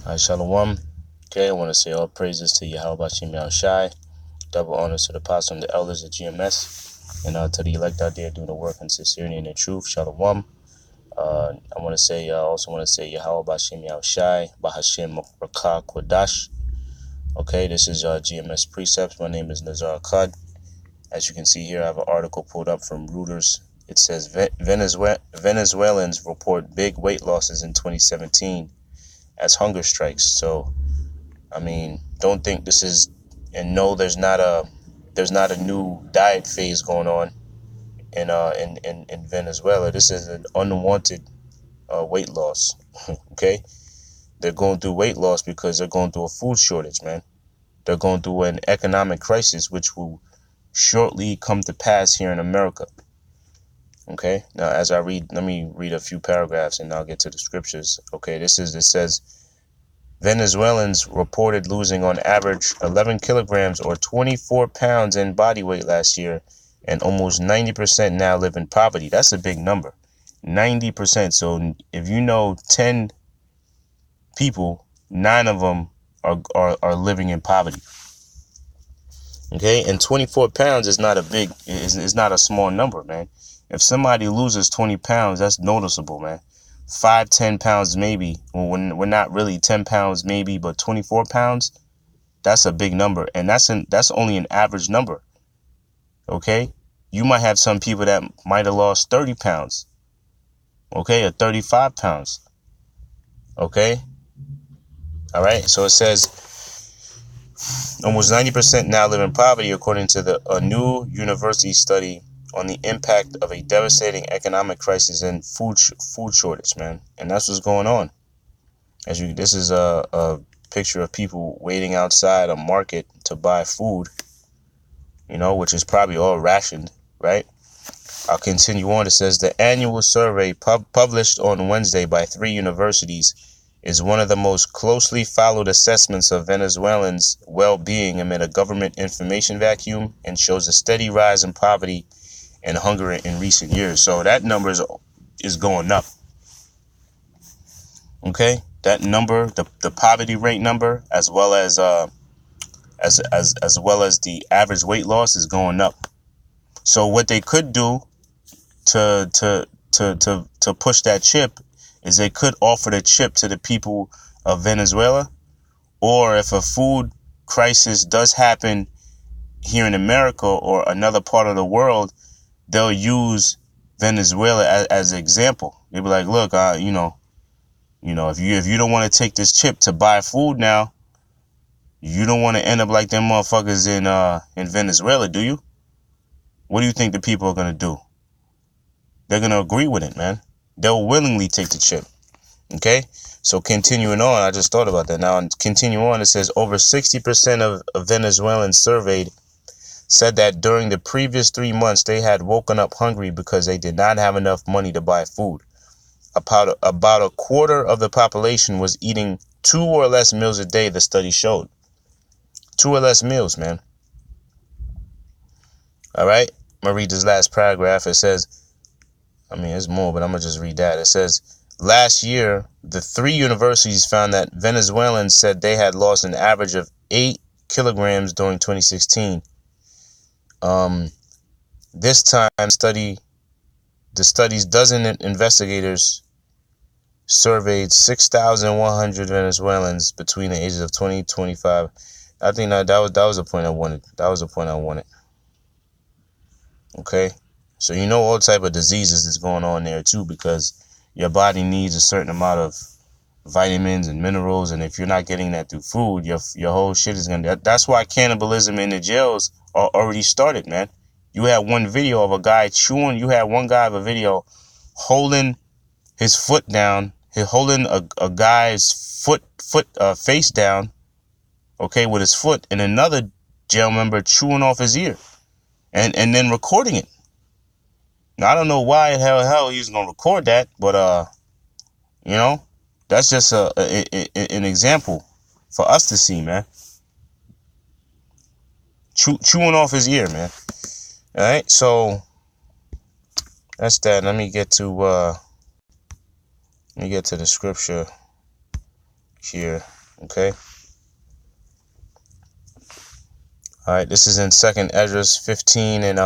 Shalawam. Okay, I want to say all praises to Yahawashi Yahawashi. Double honors to the apostle and the elders of GMS. And to the elect out there doing the work in sincerity and in truth. Shalawam. I also want to say Yahawashi Yahawashi. Bahashim Rakah Kwadash. Okay, this is GMS Precepts. My name is Nazar Khad. As you can see here, I have an article pulled up from Reuters. It says Venezuelans report big weight losses in 2017 as hunger strikes. So, I mean, don't think this is, and no, there's not a new diet phase going on in Venezuela. This is an unwanted weight loss. Okay, they're going through weight loss because they're going through a food shortage, man. They're going through an economic crisis, which will shortly come to pass here in America. Okay, now as I read, let me read a few paragraphs and I'll get to the scriptures. Okay, it says Venezuelans reported losing on average 11 kilograms or 24 pounds in body weight last year, and almost 90% now live in poverty. That's a big number, 90%. So if you know 10 people, 9 of them are living in poverty. Okay, and 24 pounds is not is not a small number, man. If somebody loses 20 pounds, that's noticeable, man. 5-10 pounds maybe, when we're not really 10 pounds maybe, but 24 pounds, that's a big number. And that's only an average number. Okay, you might have some people that might have lost 30 pounds, okay, or 35 pounds. Okay, all right, so it says almost 90% now live in poverty, according to a new university study on the impact of a devastating economic crisis and food shortage, man. And that's what's going on. This is a picture of people waiting outside a market to buy food, which is probably all rationed, right? I'll continue on. It says the annual survey published on Wednesday by 3 universities is one of the most closely followed assessments of Venezuelans' well-being amid a government information vacuum, and shows a steady rise in poverty and hunger in recent years. So that number is going up. Okay, that number, the poverty rate number, as well as the average weight loss, is going up. So what they could do to push that chip is they could offer the chip to the people of Venezuela, or if a food crisis does happen here in America or another part of the world, they'll use Venezuela as an example. They'll be like, look, if you don't want to take this chip to buy food now, you don't want to end up like them motherfuckers in Venezuela, do you? What do you think the people are gonna do? They're gonna agree with it, man. They'll willingly take the chip. Okay, so continuing on, I just thought about that. Now, continue on. It says over 60% of Venezuelans surveyed said that during the previous 3 months they had woken up hungry because they did not have enough money to buy food. About a quarter of the population was eating 2 or less meals a day, the study showed. 2 or less meals, man. All right, I'm gonna read this last paragraph. It says, it's more, but I'm gonna just read that. It says, last year, the 3 universities found that Venezuelans said they had lost an average of 8 kilograms during 2016. This time, the study's dozen investigators surveyed 6,100 Venezuelans between the ages of 20 and 25. I think that was the point I wanted. That was the point I wanted. Okay, so all type of diseases that's going on there too, because your body needs a certain amount of vitamins and minerals, and if you're not getting that through food, your whole shit is gonna. That's why cannibalism in the jails are already started, man. You had one video of a guy chewing. You had one guy of a video holding his foot down, holding a guy's face down, okay, with his foot, and another jail member chewing off his ear, and then recording it. Now, I don't know why in hell he's gonna record that, but that's just an example for us to see, man. Chewing off his ear, man. All right, so that's that. Let me get to the scripture. here. Okay. All right. This is in 2nd Esdras 15 and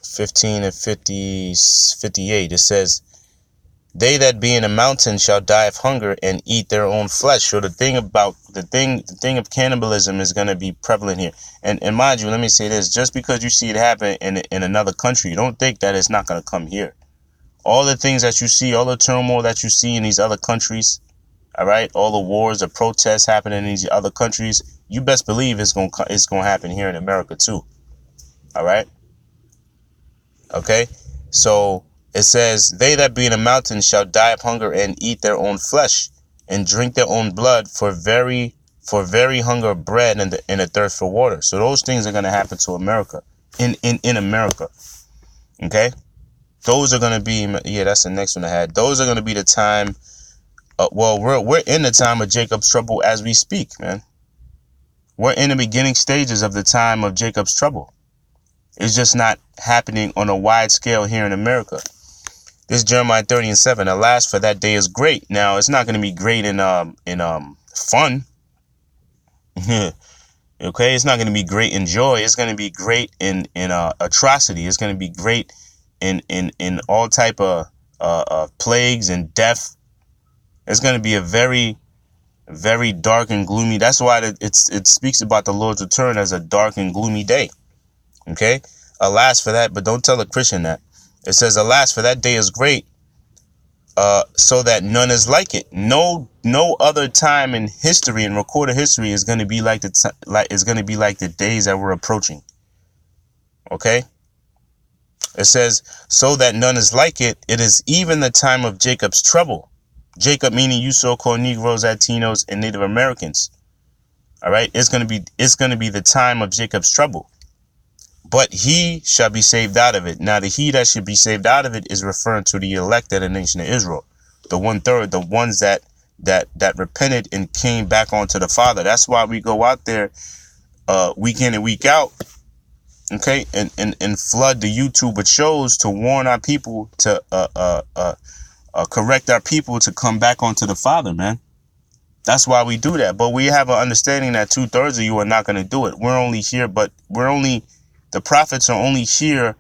15 and 58. It says, "They that be in a mountain shall die of hunger and eat their own flesh." So the thing of cannibalism is going to be prevalent here. And mind you, let me say this: just because you see it happen in another country, don't think that it's not going to come here. All the things that you see, all the turmoil that you see in these other countries, all right, all the wars, the protests happening in these other countries, you best believe it's going to happen here in America too. All right. Okay. So it says, "They that be in a mountain shall die of hunger and eat their own flesh and drink their own blood for very hunger of bread and a thirst for water." So those things are going to happen to America in America. Okay. Those are going to be, yeah, that's the next one I had. Those are going to be the time. Well, we're in the time of Jacob's trouble as we speak, man. We're in the beginning stages of the time of Jacob's trouble. It's just not happening on a wide scale here in America. This is Jeremiah 30 and 7. "Alas, for that day is great." Now, it's not going to be great in fun. Okay, it's not going to be great in joy. It's going to be great in atrocity. It's going to be great in all type of plagues and death. It's going to be a very, very dark and gloomy. That's why it speaks about the Lord's return as a dark and gloomy day. Okay, alas for that, but don't tell a Christian that. It says, "Alas, for that day is great, so that none is like it." No other time in history, in recorded history, is going to be like the days that we're approaching. Okay. It says, "So that none is like it. It is even the time of Jacob's trouble." Jacob meaning you so-called Negroes, Latinos, and Native Americans. All right. It's going to be the time of Jacob's trouble. "But he shall be saved out of it." Now, the he that should be saved out of it is referring to the elect of the nation of Israel, the 1/3, the ones that repented and came back onto the Father. That's why we go out there week in and week out, okay, and flood the YouTube with shows to warn our people, to correct our people to come back onto the Father, man. That's why we do that. But we have an understanding that 2/3 of you are not going to do it. The prophets are only here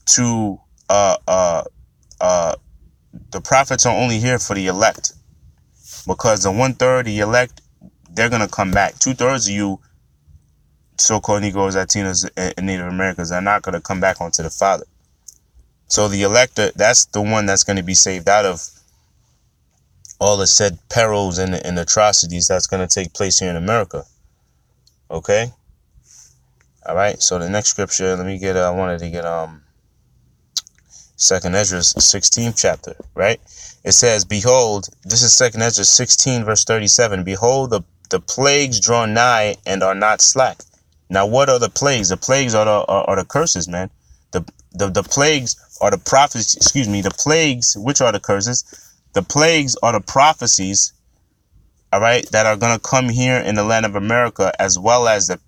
to, the prophets are only here for the elect, because the 1/3, the elect, they're going to come back. 2/3 of you so-called Negroes, Latinos, and Native Americans are not going to come back onto the Father. So the elect, that's the one that's going to be saved out of all the said perils and atrocities that's going to take place here in America. Okay. All right. So the next scripture, I wanted to get 2nd Esdras 16th chapter, right? It says, "Behold," this is 2nd Esdras 16 verse 37. "Behold, the plagues draw nigh and are not slack." Now, what are the plagues? The plagues are the curses, man. The plagues are the prophecies. Excuse me. The plagues, which are the curses? The plagues are the prophecies, all right, that are going to come here in the land of America, as well as the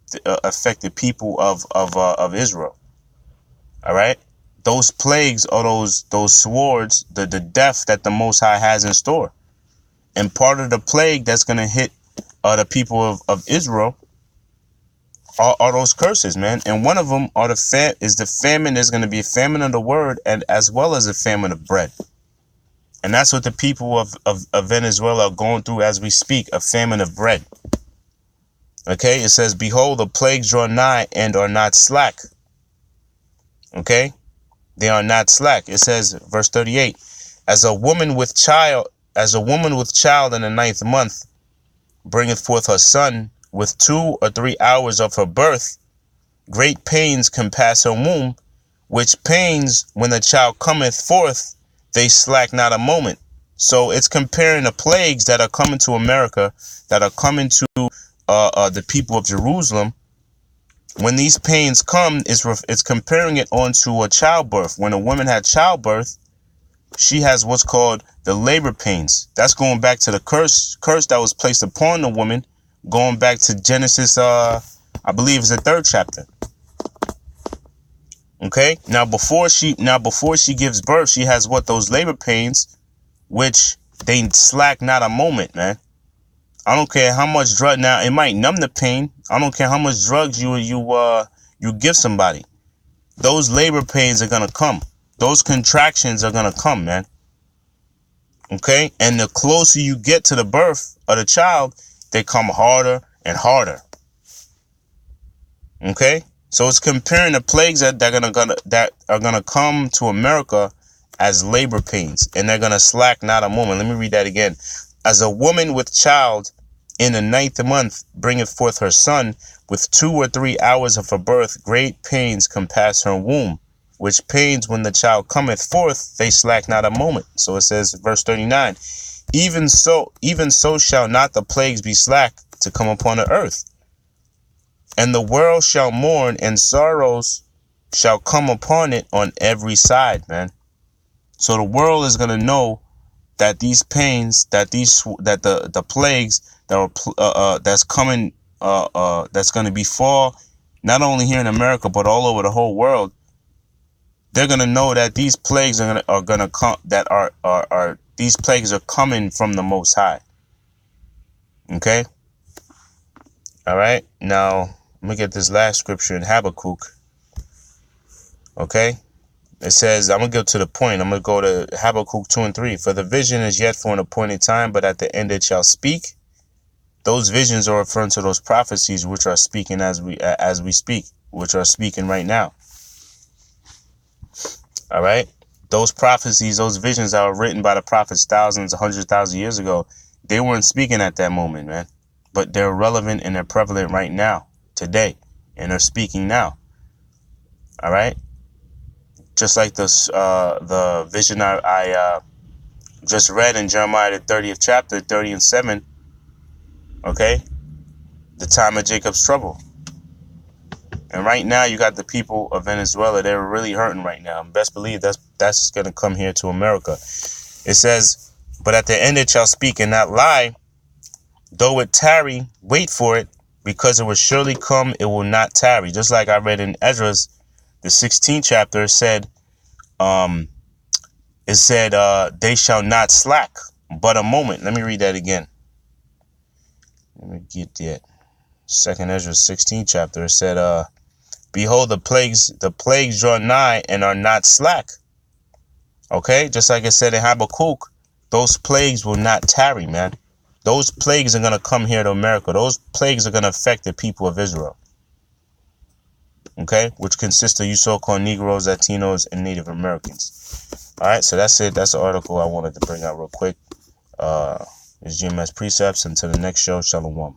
affected people of Israel. All right. Those plagues are those swords, the death that the Most High has in store. And part of the plague that's going to hit the people of Israel are those curses, man. And one of them is the famine. There's going to be a famine of the word, and as well as a famine of bread. And that's what the people of Venezuela are going through as we speak, a famine of bread. Okay, it says, "Behold, the plagues draw nigh and are not slack." Okay, they are not slack. It says, verse 38, as a woman with child in the 9th month bringeth forth her son with 2 or 3 hours of her birth, great pains compass her womb, which pains when the child cometh forth, they slack not a moment. So it's comparing the plagues that are coming to America, that are coming to the people of Jerusalem. When these pains come, it's comparing it onto a childbirth. When a woman had childbirth, she has what's called the labor pains. That's going back to the curse that was placed upon the woman, going back to Genesis, I believe it's the 3rd chapter. Okay, now before she gives birth, she has those labor pains, which they slack not a moment, man. I don't care how much drug. Now it might numb the pain. I don't care how much drugs you give somebody. Those labor pains are gonna come. Those contractions are gonna come, man. Okay, and the closer you get to the birth of the child, they come harder and harder. Okay, so it's comparing the plagues that are gonna come to America as labor pains, and they're gonna slack not a moment. Let me read that again. As a woman with child in the 9th month bringeth forth her son, with 2 or 3 hours of her birth, great pains compass her womb, which pains when the child cometh forth, they slack not a moment. So it says, verse 39, even so shall not the plagues be slack to come upon the earth. And the world shall mourn, and sorrows shall come upon it on every side, man. So the world is gonna know that these pains, that the plagues that's coming, that's gonna befall, not only here in America but all over the whole world. They're gonna know that these plagues are gonna come. That are these plagues are coming from the Most High. Okay. All right. Now let me get this last scripture in Habakkuk. Okay. It says, I'm going to go to the point. I'm going to go to Habakkuk 2 and 3. For the vision is yet for an appointed time, but at the end it shall speak. Those visions are referring to those prophecies which are speaking as we speak, which are speaking right now. All right. Those prophecies, those visions that were written by the prophets thousands, 100,000 years ago, they weren't speaking at that moment, man. But they're relevant and they're prevalent right now, today, and they're speaking now. All right. Just like this, the vision I just read in Jeremiah, the 30th chapter, 30 and 7. Okay, the time of Jacob's trouble. And right now, you got the people of Venezuela. They're really hurting right now. And best believe that's going to come here to America. It says, but at the end it shall speak and not lie. Though it tarry, wait for it, because it will surely come. It will not tarry. Just like I read in Ezra's, the 16th chapter, it said, they shall not slack but a moment. Let me read that again. Let me get that. 2nd Ezra 16th chapter. It said, behold, the plagues draw nigh and are not slack. Okay, just like it said in Habakkuk, those plagues will not tarry, man. Those plagues are gonna come here to America. Those plagues are gonna affect the people of Israel. Okay, which consists of you so-called Negroes, Latinos, and Native Americans. All right, so that's it. That's the article I wanted to bring out real quick. It's GMS Precepts. Until the next show, shalawam.